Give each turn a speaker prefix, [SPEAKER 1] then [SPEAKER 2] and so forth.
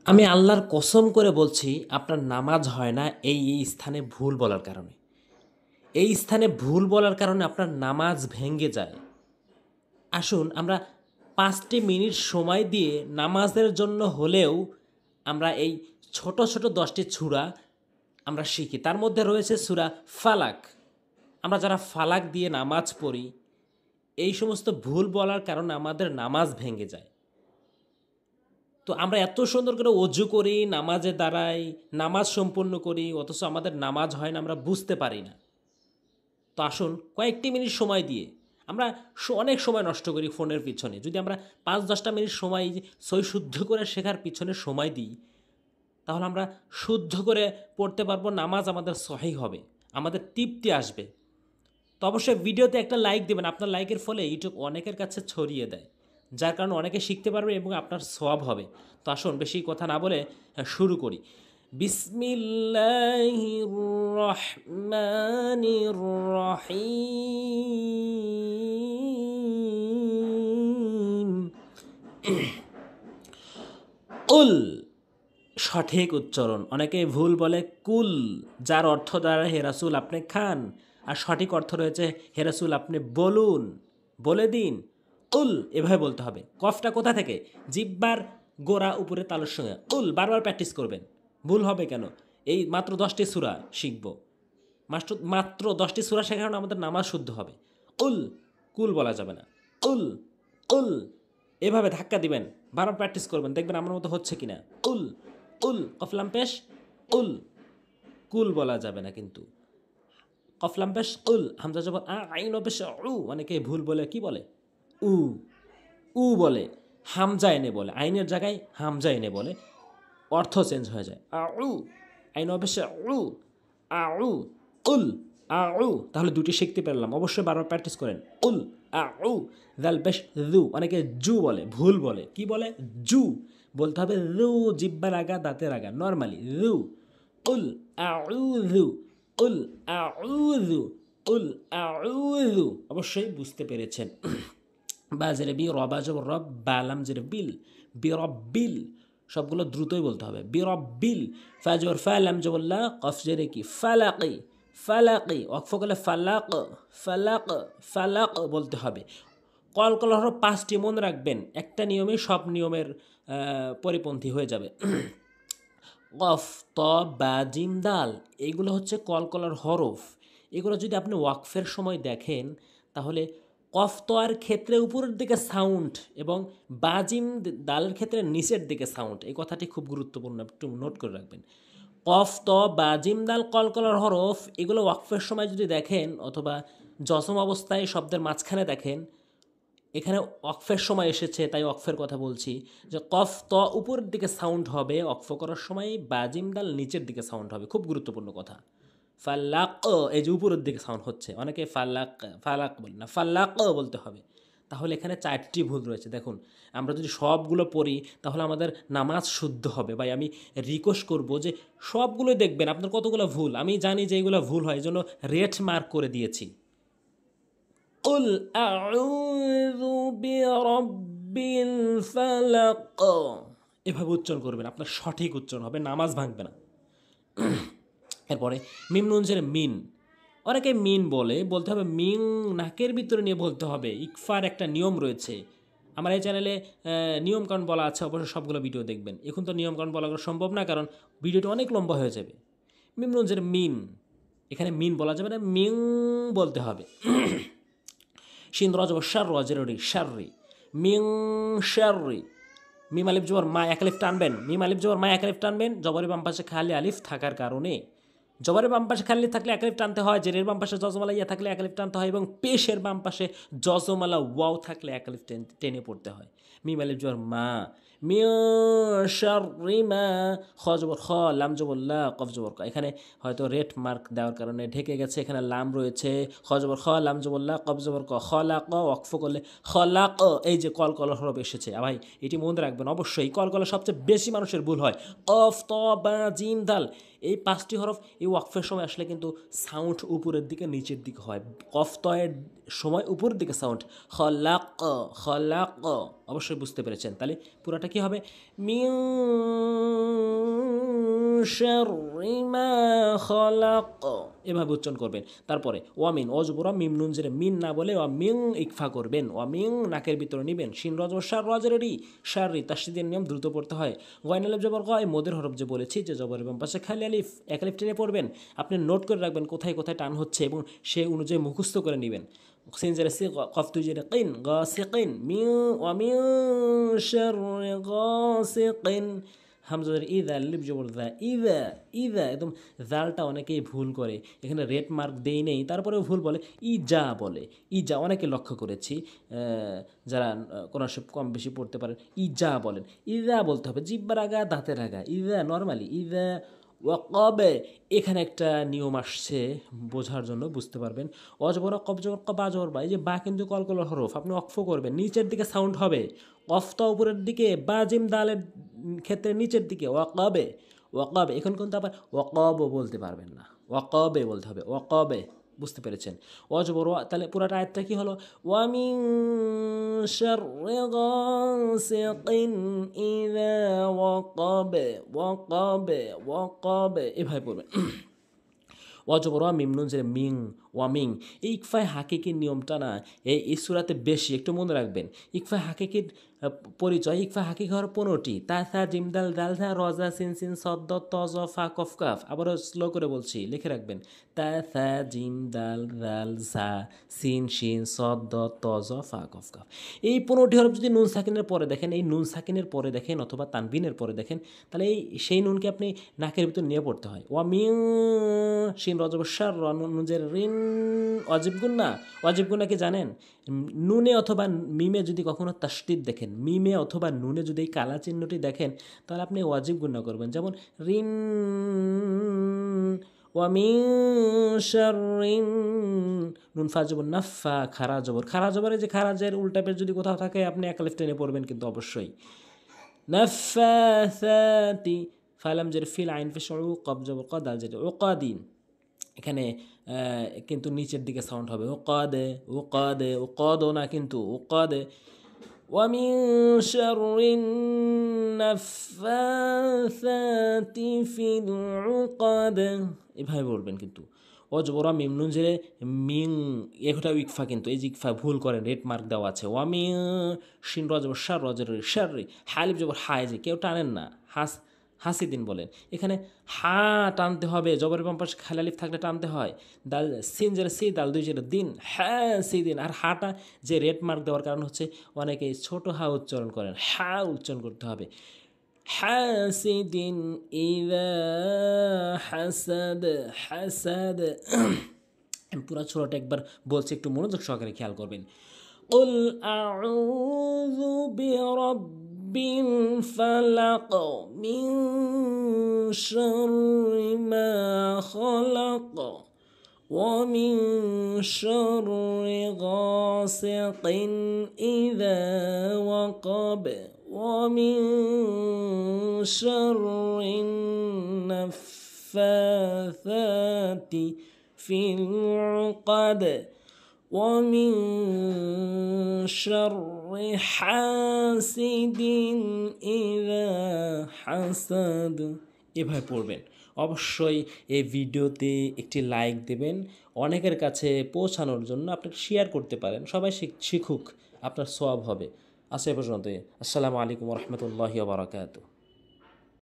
[SPEAKER 1] আমি আল্লাহর কসম করে বলছি আপনার নামাজ হয় না এই স্থানে ভুল বলার কারণে। এই স্থানে ভুল বলার কারণে আপনার নামাজ ভেঙে যায়। আসুন আমরা ৫টি মিনিট সময় দিয়ে নামাজের জন্য হলেও আমরা এই ছোট, ছোট ১০টি সূরা আমরা শিখি। তার মধ্যে রয়েছে সূরা ফালাক। আমরা যারা ফালাক দিয়ে নামাজ পড়ি, এই সমস্ত ভুল বলার কারণে আমাদের নামাজ ভেঙে যায়। তো আমরা এত সুন্দর করে অজু করি, নামাজে দাঁড়াই, নামাজ সম্পূর্ণ করি, অথচ আমাদের নামাজ হয় না, আমরা বুঝতে পারি না। তো আসুন কয়েকটি মিনিট সময় দিয়ে আমরা অনেক সময় নষ্ট করি ফোনের পিছনে। যদি আমরা ৫-১০টা মিনিট সময় সই শুদ্ধ করে শেখার পিছনে সময় দিই, তাহলে আমরা শুদ্ধ করে পড়তে পারবো, নামাজ আমাদের সহিহ হবে, আমাদের তৃপ্তি আসবে। তো অবশ্যই ভিডিওতে একটা লাইক দেবেন। আপনার লাইকের ফলে ইউটিউব অনেকের কাছে ছড়িয়ে দেয়, যার কারণে অনেকে শিখতে পারবে এবং আপনার সওয়াব হবে। তো আসুন বেশি কথা না বলে শুরু করি। বিসমিল্লাহির রহমানির রহিম। উল সঠিক উচ্চারণ, অনেকে ভুল বলে কুল, যার অর্থ দ্বারা হে রাসূল আপনি খান, আর সঠিক অর্থ রয়েছে হে রাসূল আপনি বলুন, বলে দিন। উল এভাবে বলতে হবে। কফটা কোথা থেকে? জিহ্বার গোড়া উপরে তালুর সঙ্গে। উল বারবার প্র্যাকটিস করবেন, ভুল হবে কেন? এই মাত্র 10টি সূরা শিখব, মাত্র 10টি সূরা শেখার কারণে আমাদের নামাজ শুদ্ধ হবে। উল, কুল বলা যাবে না। উল উল এভাবে ধাক্কা দিবেন, বারবার প্র্যাকটিস করবেন, দেখবেন আমার মতো হচ্ছে কিনা। উল উল কফলাম পেশ উল, কুল বলা যাবে না কিন্তু। কফলাম পেশ উল, হামজা জবর আ, আইন পেশ উ। অনেকে ভুল বলে কি বলে? উ, উ বলে, হামজা এনে বলে, আইনের জায়গায় হামজা এনে বলে, অর্থ চেঞ্জ হয়ে যায়। আউ, আইন পেশ উ, আউ, উল, আউ। তাহলে দুটি শিখতে পারলাম। অবশ্যই বারবার প্র্যাকটিস করেন। উল, আউ, দাল পেশ জু। অনেকে জু বলে, ভুল বলে, কি বলে? জু বলতে হবে জু, জিব্বার আগা দাঁতের আগা, নর্মালি জু। উল আউযু, উল আউযু, উল আউযু। অবশ্যই বুঝতে পেরেছেন। বা জেরে বি, রবা জবর রব, বালাম জেরে বিল, বিরব্বিল। সবগুলো দ্রুতই বলতে হবে। বিরব্বিল, ফা জবর ফা, লাম জবর লা, কফ জেরে কি ফালাকি, ফালাকি। অক্ফ করলে ফালাক, ফালাক, ফালাক বলতে হবে। কলকলা হরফ 5টি মনে রাখবেন, একটা নিয়মে সব নিয়মের পরিপন্থী হয়ে যাবে। কফ, ত, বা, জিম, দাল, এগুলো হচ্ছে কলকলার হরফ। এগুলো যদি আপনি ওয়াকফের সময় দেখেন, তাহলে কফ তয়ের ক্ষেত্রে উপরের দিকে সাউন্ড এবং বাজিম দালের ক্ষেত্রে নিচের দিকে সাউন্ড। এই কথাটি খুব গুরুত্বপূর্ণ, একটু নোট করে রাখবেন। কফ, ত, বাজিম, দাল কলকলার হরফ। এগুলো ওয়াকফের সময় যদি দেখেন, অথবা জজম অবস্থায় শব্দের মাঝখানে দেখেন, এখানে অক্ফের সময় এসেছে তাই অক্ফের কথা বলছি, যে কফ ত উপরের দিকে সাউন্ড হবে অক্ফ করার সময়, বাজিম দাল নিচের দিকে সাউন্ড হবে। খুব গুরুত্বপূর্ণ কথা। ফাল্লাক, এই যে উপরের দিকে সাউন্ড হচ্ছে, অনেকে ফাল্লাক, ফালাক বলে না, ফাল্লাক বলতে হবে। তাহলে এখানে 4টি ভুল রয়েছে। দেখুন, আমরা যদি সবগুলো পড়ি তাহলে আমাদের নামাজ শুদ্ধ হবে। ভাই আমি রিকোয়েস্ট করব যে সবগুলোই দেখবেন। আপনার কতগুলো ভুল আমি জানি যে এগুলো ভুল হয়, এই জন্য রেড মার্ক করে দিয়েছি। قل أعوذ برب الفلق, এভাবে উচ্চারণ করবেন, আপনার সঠিক উচ্চারণ হবে, নামাজ ভাঙবে না। এরপরে মিম নুন জের মিন, অনেকে মিন বলে, বলতে হবে মিং, নাকের ভিতরে নিয়ে বলতে হবে। ইকফার একটা নিয়ম রয়েছে। আমার এই চ্যানেলে নিয়মকানুন বলা আছে, অবশ্যই সবগুলো ভিডিও দেখবেন। এখন তো নিয়মকানুন বলা সম্ভব না, কারণ ভিডিওটা অনেক লম্বা হয়ে যাবে। মিম নুন জের মিন, এখানে মিন বলা যাবে না, মিং বলতে হবে। শিন রজব শার রজেরি শাররি, মিং শাররি। মিম আলিফ জবর মা, এক আলিফ টানবেন। মিম আলিফ জবর মা, এক আলিফ টানবেন। জবরের বাম পাশে খালি আলিফ থাকার কারণে, জবরের বাম পাশে খালি থাকলে এক আলিফ টানতে হয়, জেরের বাম পাশে জজমালা ইয়া থাকলে এক আলিফ টানতে হয়, এবং পেশের বাম পাশে জজমালা ওয়াও থাকলে এক আলিফ টেনে পড়তে হয়। মিম আলিফ জবর মা, মিং শাররি মা। খ জবর খ, লাম জবর লা, কফ জবর ক। এখানে হয়তো রেড মার্ক দেওয়ার কারণে ঢেকে গেছে, এখানে লাম রয়েছে। খ জবর খ, লাম জবর লা, কফ জবর ক। খলাক, ওয়াকফ করলে খলাক। এই যে কলকলা হরফ এসেছে, ভাই এটি মনে রাখবেন অবশ্যই। কলকলা সবচেয়ে বেশি মানুষের ভুল হয়। কফ, ত, বা, জিম, দাল, এই 5টি হরফ এই ওয়াকফের সময় আসলে কিন্তু সাউন্ড উপরের দিকে নিচের দিকে হয়। কফ তয়ের সময় উপরের দিকে সাউন্ড, খলাক খলাক, অবশ্যই বুঝতে পেরেছেন। তাহলে পুরাটা কি হবে, মিন শাররি মা খলাক, এভাবে উচ্চারণ করবেন। তারপরে ওয়ামিন অজবরা মিম নুন জেরে মিন না বলে ওয়ামিং ইকফা করবেন, ওয়ামিং নাকের ভিতরে নেবেন, শিন রজ শার রজেরি শাররি তাসদিদের নিয়ম দ্রুত পড়তে হয়। গয়ন আলিফ জবর গয় মদের হরফ যে বলেছি যে জবর এবং পাশে খালি আলিফ এক আলিফ টেনে পড়বেন। আপনি নোট করে রাখবেন কোথায় কোথায় টান হচ্ছে এবং সে অনুযায়ী মুখস্থ করে নেবেন। সিন জেরে সি কফ তুই জেরে কিন গাসিকিন মিন ওয়ামিন শাররি গাসিকিন, হামজাদের ইদা লিপ জবর দা ইদা ইদা, একদম জালটা অনেকেই ভুল করে, এখানে রেড মার্ক দেই নেই তারপরেও ভুল বলে, ইজা বলে, ইজা অনেকে লক্ষ্য করেছি যারা কোনো সব কম বেশি পড়তে পারেন ইজা বলেন, ইদা বলতে হবে জিব্বার আগা দাঁতের আগা, ইদা নর্মালি ইদা ওয়াকাবে। এখানে একটা নিয়ম আসছে বোঝার জন্য, বুঝতে পারবেন। অজবর কব জবর ক বা জবর বা, এই যে বা কিন্তু কলকল হরফ, আপনি অক্ফ করবেন, নিচের দিকে সাউন্ড হবে, কফটা উপরের দিকে, বা জিম দালের ক্ষেত্রে নিচের দিকে, ওয়াকাবে ওয়াকাবে। এখন কিন্তু আবার ওয়াকাবও বলতে পারবেন না, ওয়াকাবে বলতে হবে, ওয়াকাবে, বুঝতে পেরেছেন। অজবর তাহলে পুরাটা আয়াতটা কি হলো, ওয়ামিন শাররি গাসিকিন ইযা ওয়াকাবে ওয়াকাবে ওয়াকাবে, এভাবে পড়বেন। অজবর মিম নুন জেরে মিং ওয়ামিং, এই ইকফায় হাকিকির নিয়মটা না এই সূরাতে বেশি, একটু মনে রাখবেন। ইকফায় হাকিকির পরিচয়, ইকফা হাকিক হওয়ার 15টি, তা থা জিম দাল দাল থা রজা সিন সিন সদ তজ ফা কফ কাফ, আবারও স্লো করে বলছি লিখে রাখবেন, তা থা জিম দাল দাল সা সিন শিন সদ তজ ফা কফ কাফ। এই 15টি হরফ যদি নুন সাকিনের পরে দেখেন, এই নুন সাকিনের পরে দেখেন অথবা তানবিনের পরে দেখেন, তাহলে এই সেই নুনকে আপনি নাকের ভিতর নিয়ে পড়তে হয়। ওয়ামিং শিন রজব শার নুনজের রিন, অজিব গুন্না, অজিব গুন্না কি জানেন? নুনে অথবা মিমে যদি কখনো তাসদিদ দেখেন, মিমে অথবা নুনে যদি এই কালা চিহ্নটি দেখেন, তাহলে আপনি ওয়াজিব গুন্না করবেন, যেমন রিন ওয়ামিন শাররিন, নুন ফা জবর নাফা, খারা জবর, খারা জবরে যে খারাজের উল্টাপের যদি কোথাও থাকে আপনি এক আলিফ টেনে পড়বেন কিন্তু অবশ্যই। নাফাসাতি, ফালাম জের ফিল আইন ফিশ কব জবর ক দাল জের ওকাদিন, এখানে কিন্তু নিচের দিকে সাউন্ড হবে, ওকাদে ওকাদে ওকাদো না কিন্তু ওকাদে। ওয়ামিন শাররিন নাফাসাতি ফিল উকাদ, এভাবে বলবেন কিন্তু। অজবরা মিম নুন জেরে মিং, এটা ইকফা কিন্তু এই যে ইকফা ভুল করেন, রেড মার্ক দেওয়া আছে। ওয়ামিং শিন রজবর শার রজের শাররি, হালিফ জবর হায়, যে কেউ টানেন না, হাসি দিন বলেন, এখানে হা টানতে হবে, জবরের বাম পাশে খালি আলিফ থাকলে টানতে হয়। দাল সিন জেরে সি দাল দুই জেরে দিন, হ্যাঁ সি দিন। আর হাটা যে রেড মার্ক দেওয়ার কারণ হচ্ছে অনেকে ছোট হা উচ্চারণ করেন, হা উচ্চারণ করতে হবে। হাসিদিন ইযা হাসাদ হাসাদ, পুরা ছোটটা একবার বলছি, একটু মনোযোগ সহকারে খেয়াল করবেন। কুল আউযু বিরাব্বিল ফালাক মিন শাররি মা খালাক ওয়া মিন শাররি গাসিকিন ইযা ওয়াকাব ওয়া মিন শাররি নাফাসাতি ফিল উকাদ ওয়া মিন শাররি হাসিদিন ইযা হাসাদ, এভাবে পড়বেন। অবশ্যই এই ভিডিওতে একটি লাইক দেবেন, অনেকের কাছে পৌঁছানোর জন্য আপনি শেয়ার করতে পারেন, সবাই শিখুক, আপনার সওয়াব হবে। আজ এ পর্যন্তই। আসসালামু আলাইকুম ওয়া রাহমাতুল্লাহি ওয়া বারাকাতুহু।